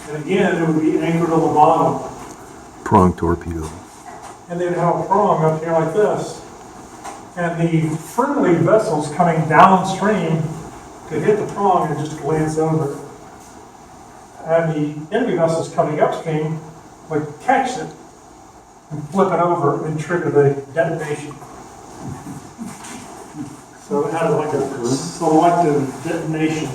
And again, it would be anchored on the bottom. Prong torpedo. And they'd have a prong up here like this. And the friendly vessels coming downstream could hit the prong and just glance over. And the enemy vessels coming upstream would catch it and flip it over and trigger the detonation. So it had like a selective detonation.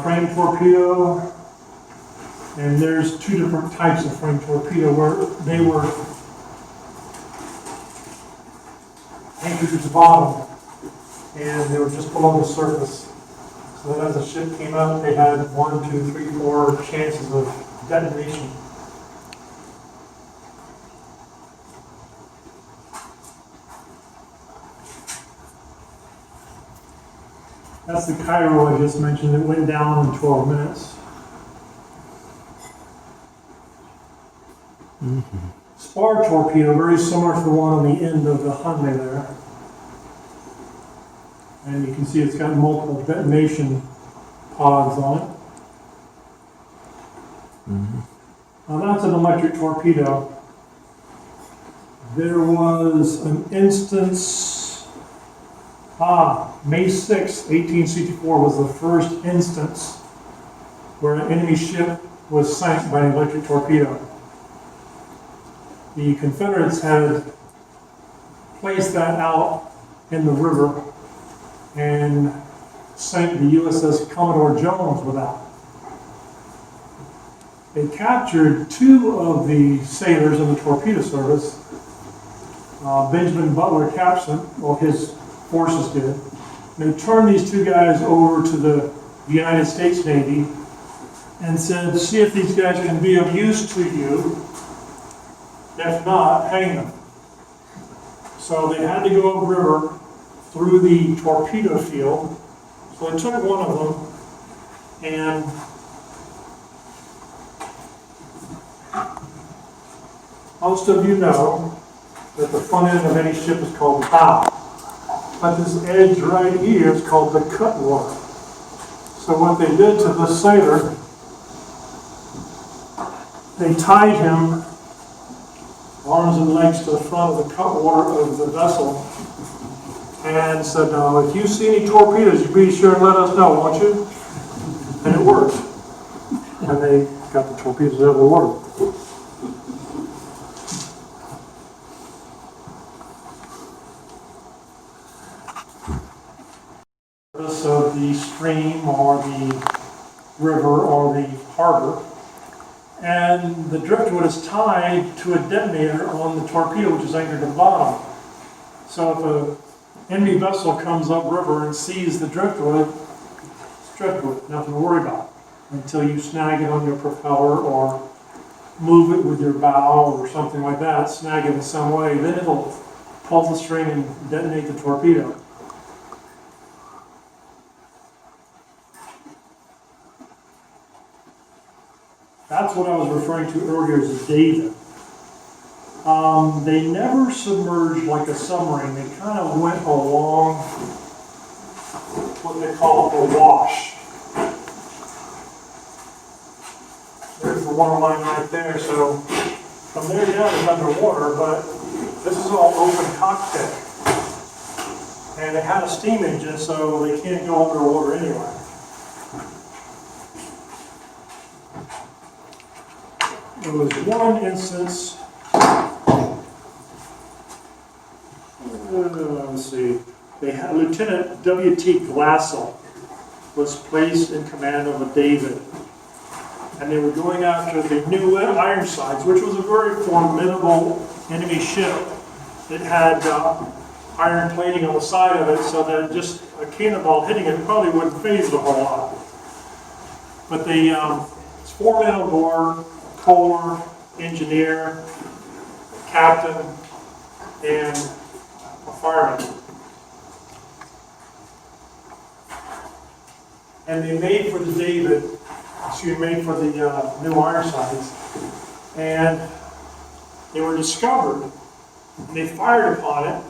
Frame torpedo, and there's two different types of frame torpedo where they were anchored to the bottom and they were just below the surface. So that as the ship came up, they had 1, 2, 3, 4 chances of detonation. That's the Cairo I just mentioned. It went down in 12 minutes. Spar torpedo, very similar to the one on the end of the Hyundai there. And you can see it's got multiple detonation pods on it. Now that's an electric torpedo. There was an instance, May 6, 1864 was the first instance where an enemy ship was sank by an electric torpedo. The Confederates had placed that out in the river and sank the USS Commodore Jones with that. They captured 2 of the sailors in the torpedo service. Benjamin Butler captured them, well, his forces did. They turned these 2 guys over to the United States Navy and said, see if these guys can be of use to you. If not, hang them. So they had to go upriver through the torpedo field. So they took one of them and most of you know that the front end of any ship is called the bow. But this edge right here is called the cutwater. So what they did to the sailor, they tied him arms and legs to the front of the cutwater of the vessel and said, now if you see any torpedoes, you be sure and let us know, won't you? And it worked. And they got the torpedoes out of the water. Of the stream or the river or the harbor, and the driftwood is tied to a detonator on the torpedo, which is anchored at the bottom. So if an enemy vessel comes upriver and sees the driftwood, it's driftwood, nothing to worry about until you snag it on your propeller or move it with your bow or something like that, snag it in some way, then it'll pull the string and detonate the torpedo. That's what I was referring to earlier as a David. They never submerged like a submarine. They kind of went along what they call a wash. There's the water line right there. So from there down is underwater, but this is all open cockpit. And it had a steam engine, so they can't go underwater anyway. There was one instance, let's see, they had Lieutenant W.T. Glassell was placed in command of a David. And they were going after the new Ironsides, which was a very formidable enemy ship. It had iron plating on the side of it so that just a cannonball hitting it probably wouldn't phase it a whole lot. But it's 4 men on board, Corps, engineer, captain, and a fireman. And they made for the David, made for the new Ironsides, and they were discovered and they fired upon it,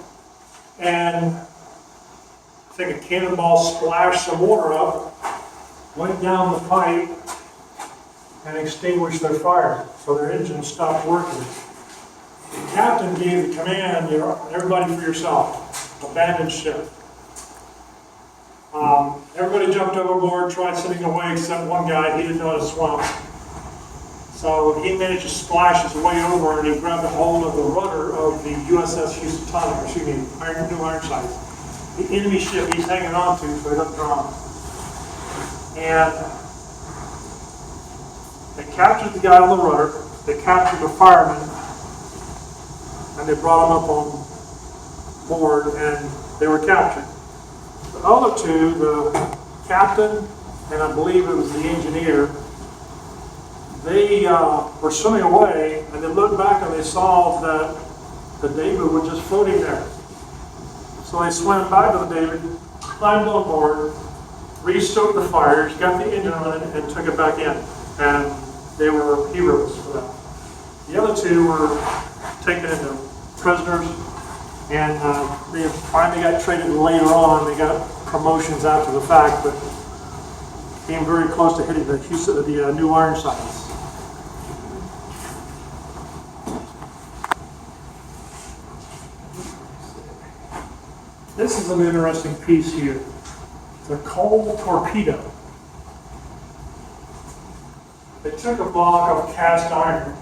and I think a cannonball splashed some water up, went down the pipe, and extinguished their fire, so their engine stopped working. The captain gave the command, everybody for yourself, abandon ship. Everybody jumped overboard, tried sitting away except one guy, he didn't know how to swim. So he managed to splash his way over and he grabbed a hold of the rudder of the USS Housatonic, excuse me, New Ironsides. The enemy ship he's hanging on to so he doesn't drown. And they captured the guy on the rudder, they captured the fireman, and they brought him up on board and they were captured. The other two, the captain and I believe it was the engineer, they were swimming away and they looked back and they saw that the David was just floating there. So they swam back to the David, climbed on board, re-stoked the fires, got the engine running, and took it back in. And they were heroes for that. The other two were taken into prisoners, and they finally got traded later on. They got promotions after the fact, but came very close to hitting the New Ironsides. This is an interesting piece here. The coal torpedo. They took a block of cast iron,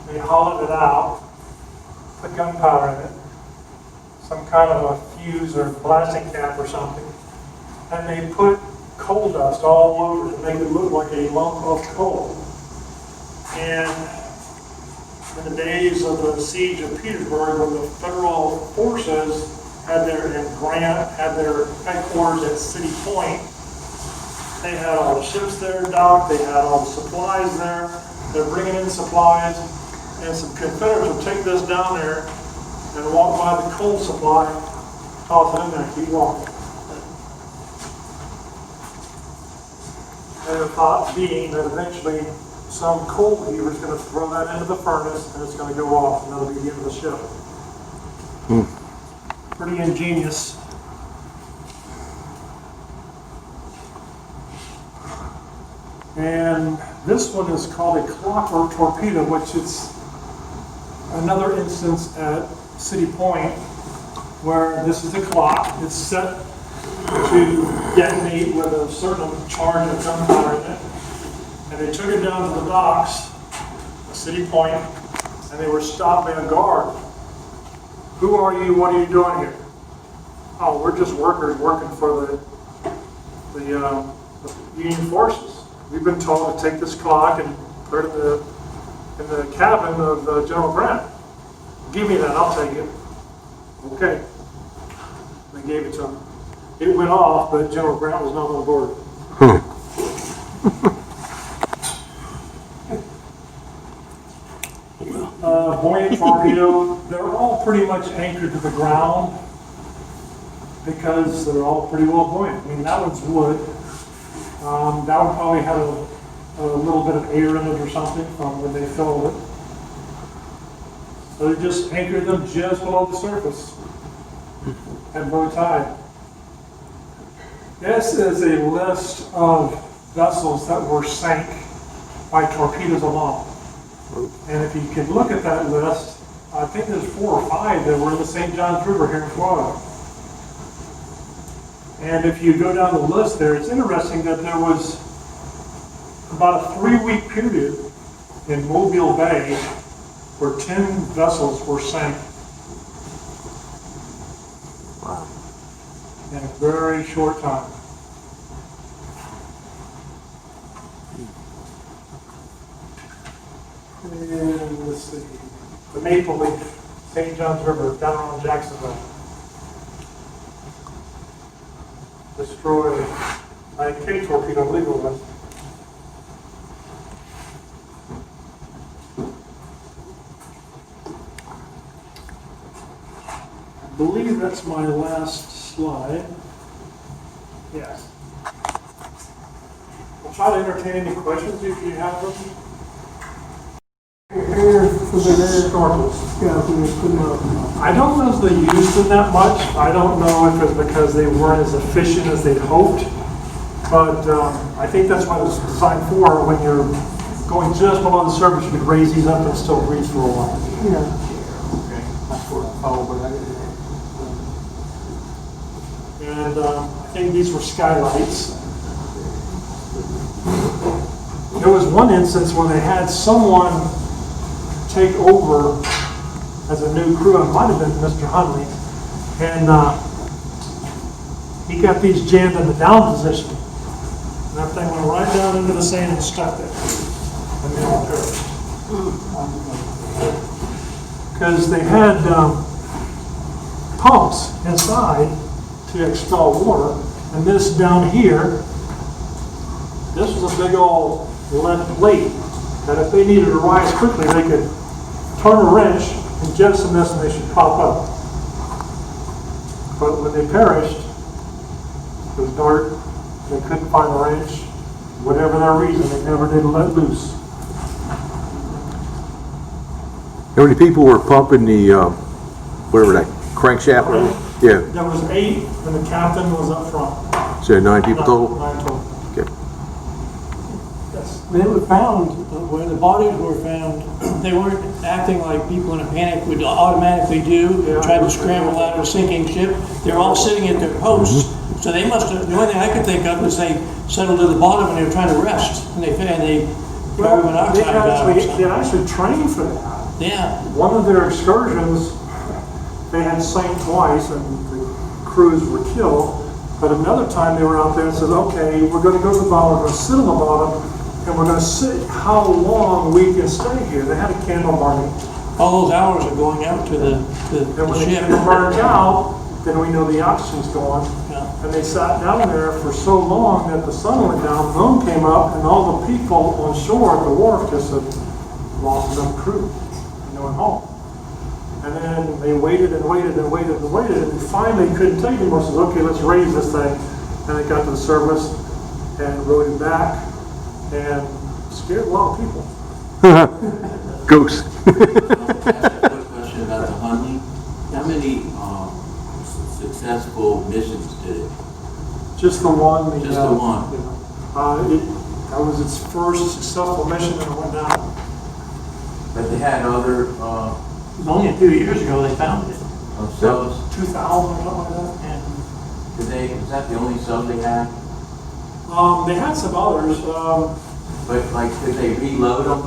they hollowed it out, put gunpowder in it, some kind of a fuse or blasting cap or something, and they put coal dust all over to make it look like a lump of coal. And in the days of the siege of Petersburg, when the federal forces had and Grant had their headquarters at City Point, they had all the ships there docked, they had all the supplies there, they're bringing in supplies, and some Confederates would take this down there and walk by the coal supply, toss it in there, keep walking. And the thought being that eventually some coal heaver is going to throw that into the furnace and it's going to go off and that'll be the end of the ship. Pretty ingenious. And this one is called a clockwork torpedo, which is another instance at City Point where this is a clock. It's set to detonate with a certain charge of gunpowder in it. And they took it down to the docks, City Point, and they were stopped by a guard. Who are you? What are you doing here? Oh, we're just workers working for the Union forces. We've been told to take this clock and put it in the cabin of General Grant. Give me that, I'll take it. Okay. They gave it to him. It went off, but General Grant was not on board. Buoyant torpedo, they're all pretty much anchored to the ground because they're all pretty well buoyant. I mean, that one's wood. That one probably had a little bit of air in it or something from when they filled it. So they just anchored them just below the surface and bow tied. This is a list of vessels that were sank by torpedoes alone. And if you can look at that list, I think there's 4 or 5 that were in the St. Johns River here in Florida. And if you go down the list there, it's interesting that there was about a 3-week period in Mobile Bay where 10 vessels were sank. Wow. In a very short time. And let's see, the Maple Leaf, St. Johns River, down on Jacksonville. Destroyed by a K torpedo, I believe it was. I believe that's my last slide. Yes. I'll try to entertain any questions if you have them. Here's So they're there, snorkels. yeah, so they put them up. I don't know if they used them that much. I don't know if it's because they weren't as efficient as they'd hoped. But I think that's what it's designed for. When you're going just below the surface, you could raise these up and still breathe for a while. Yeah. That's what I thought, but I didn't. And I think these were skylights. There was one instance where they had someone take over as a new crew. It might have been Mr. Hunley. And he got these jammed in the down position. And that thing went right down into the sand and stuck there. And they all perished. Because they had pumps inside to expel water. And this down here, this was a big old lead plate that if they needed to rise quickly, they could turn a wrench and jettison this and they should pop up. But when they perished, it was dark, they couldn't find the wrench. Whatever their reason, they never did let loose. How many people were pumping the, whatever that crankshaft was? Yeah, There was 8 and the captain was up front. so 9 people total? 9 total. Okay. Yes. They were found, where the bodies were found, they weren't acting like people in a panic would automatically do, Yeah. try to scramble out of a sinking ship. They're all sitting at their posts, so they must have, the only thing I could think of is they settled to the bottom and they were trying to rest, and they carbon Well, they monoxide got them. actually trained for that. Yeah, One of their excursions, they had sank twice and the crews were killed. But another time they were out there and said, okay, we're going to go to the bottom, we're going to sit on the bottom, and we're going to sit how long we can stay here. They had a candle burning. all those hours are going out to the And when the ship. candle burns out, then we know the oxygen's gone. Yeah. And they sat down there for so long that the sun went down, the moon came up, and all the people on shore at the wharf just had lost enough crew. And they went home. And then they waited and waited and waited and waited, and finally couldn't take anymore. Says, okay, let's raise this thing. And they got to the surface and rowed it back and scared a lot of people. Ghosts. Quick question about the Hunley. How many successful missions did it? Just the one. Just the one. That was its first successful mission, and it went down. But they had other It was only a few years ago they found it. subs. 2000 or something like that. And Is that the only sub they had? They had some others. But like, could they reload them?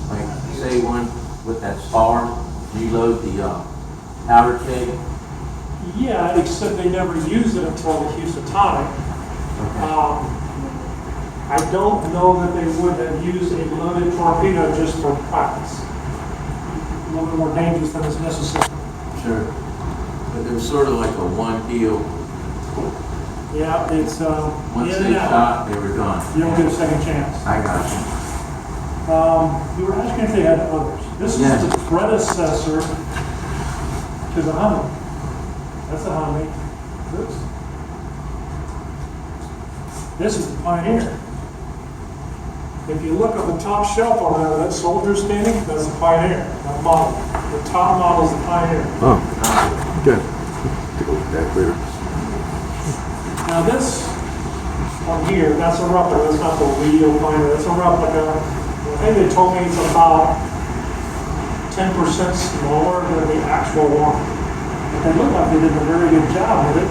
Like, say one with that Spar, reload the powder keg? Yeah, except they never used it until the Houston Tonic. I don't know that they would have used a loaded torpedo just for practice. A little bit more dangerous than is necessary. Sure. But it was sort of like a one deal. Yeah, it's Once in they and out. shot, they were gone. You don't get a second chance. I got you. You were asking if they had others. This is Yes. the predecessor to the Humvee. That's the Humvee. This is the Pioneer. If you look at the top shelf over there, that soldier standing, that's the Pioneer, that model. The top model is the Pioneer. Oh, okay. Take a look at that later. Now this one here, that's a replica, that's not the real Pioneer, that's a replica. I think they told me it's about 10% smaller than the actual one. But they look like they did a very good job with it.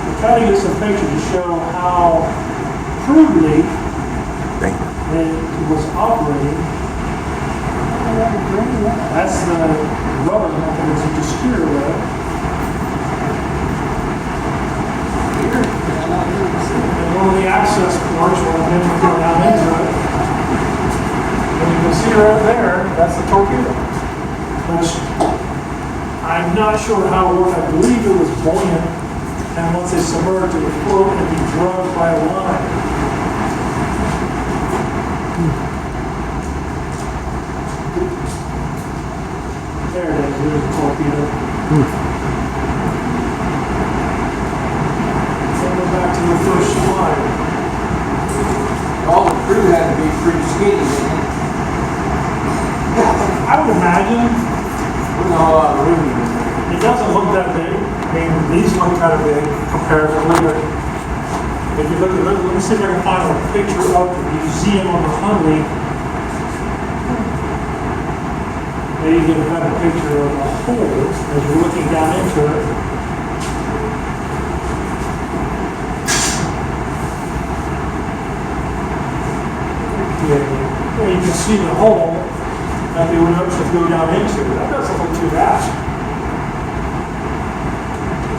I'm trying to get some pictures to show how crudely Thank you. it was operating. That's the rudder mechanism to steer with. And one of the access ports where the men would go down into it. And you can see right there, that's the torpedo. Which I'm not sure how it worked. I believe it was buoyant. And once they submerged, it would float and be drugged by a line. There it is, there's the torpedo. So go back to the first slide. All the crew had to be pretty skinny, didn't they? imagine? There's not a lot of room in there. It doesn't look that big. I mean, these look kind of big comparatively, but if you look at, let me see if I can find a picture of the museum on the Hunley. Maybe get a better picture of the hole as you're looking down into it. Yeah, you can see the hole that they would actually go down into. That doesn't look too bad.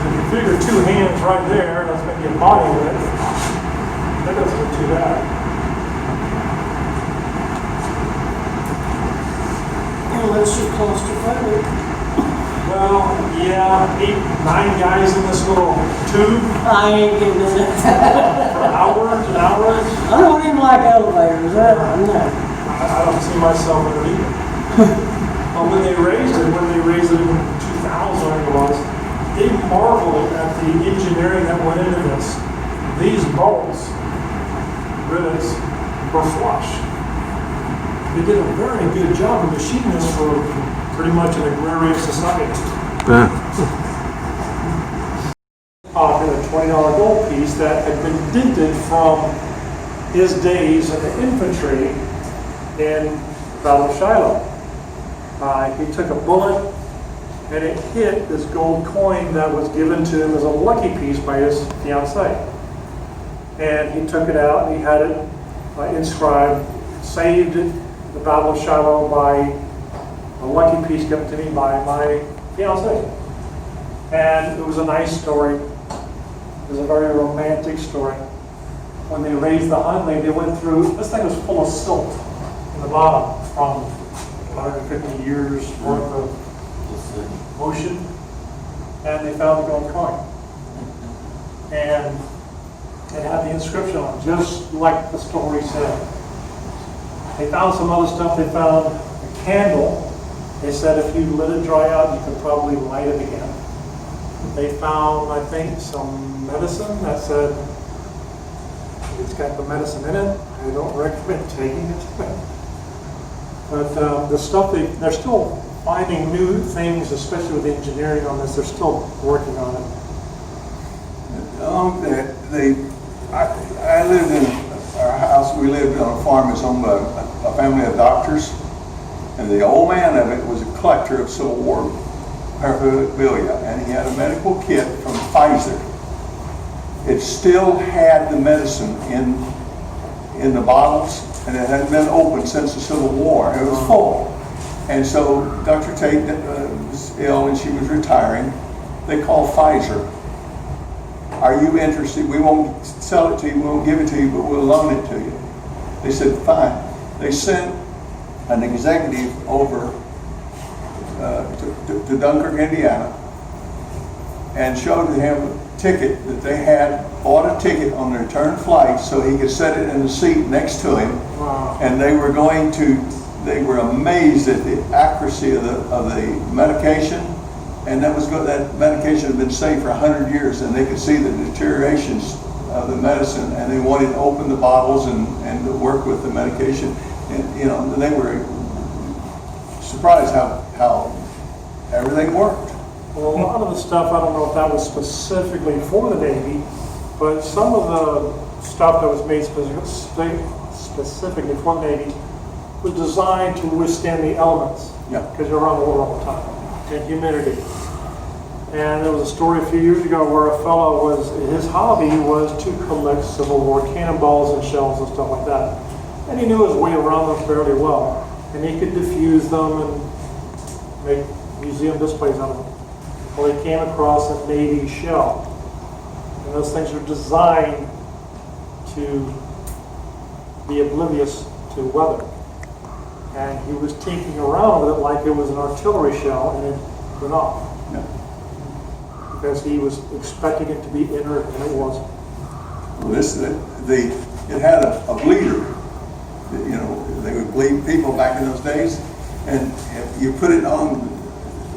If you figure two hands right there, that's maybe a body of it. That doesn't look too bad. Well, that's just claustrophobic. Well, yeah, 8, 9 guys in this little tube I ain't getting in it. for hours and hours. I don't even like elevators, no. I don't see myself in it either. But when they raised it in 2000, it was, they marveled at the engineering that went into this. These bolts, rivets, were flush. They did a very good job of machining this for pretty much an agrarian society. In a $20 gold piece that had been dented from his days in the infantry in Battle of Shiloh. He took a bullet and it hit this gold coin that was given to him as a lucky piece by his fiancée. And he took it out and he had it inscribed, saved it, the Battle of Shiloh by a lucky piece given to me by my fiancée. And it was a nice story. It was a very romantic story. When they raised the Hunley, they went through, this thing was full of silt in the bottom from 150 years worth of motion, and they found the gold coin. And it had the inscription on it, just like the story said. They found some other stuff. They found a candle. They said if you let it dry out, you could probably light it again. They found, I think, some medicine that said it's got the medicine in it. I don't recommend taking it. But the stuff, they're still finding new things, especially with engineering on this. They're still working on it. I lived in our house. We lived on a farm that's owned by a family of doctors, and the old man of it was a collector of Civil War memorabilia, and he had a medical kit from Pfizer. It still had the medicine in the bottles, and it hadn't been opened since the Civil War. It was full. And so Dr. Tate was ill and she was retiring. They called Pfizer. Are you interested? We won't sell it to you, we won't give it to you, but we'll loan it to you. They said, fine. They sent an executive over to Dunkirk, Indiana, and showed him a ticket that they had, bought a ticket on the return flight so he could set it in the seat next to him. Wow. And they were amazed at the accuracy of the medication, and that medication had been safe for 100 years, and they could see the deteriorations of the medicine, and they wanted to open the bottles and to work with the medication. And they were surprised how everything worked. Well, a lot of the stuff, I don't know if that was specifically for the Navy, but some of the stuff that was made specifically for the Navy was designed to withstand the elements. Yeah. Because you're around the water all the time, and humidity. And there was a story a few years ago where a fellow his hobby was to collect Civil War cannonballs and shells and stuff like that. And he knew his way around them fairly well. And he could diffuse them and make museum displays out of them. Well, he came across a Navy shell. And those things are designed to be oblivious to weather. And he was tinkering around with it like it was an artillery shell, and it went off. Yeah. Because he was expecting it to be inert, and it wasn't. Well, it had a bleeder. They would bleed people back in those days, and if you put it on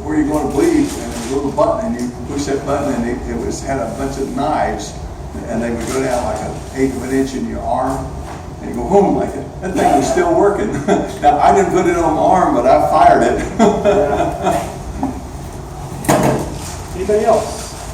where you're going to bleed, and there's a little button, and you push that button, and it had a bunch of knives, and they would go down like 1/8 of an inch in your arm, And go, boom, like that thing was still working. Now, I didn't put it on my arm, but I fired it. Anybody else?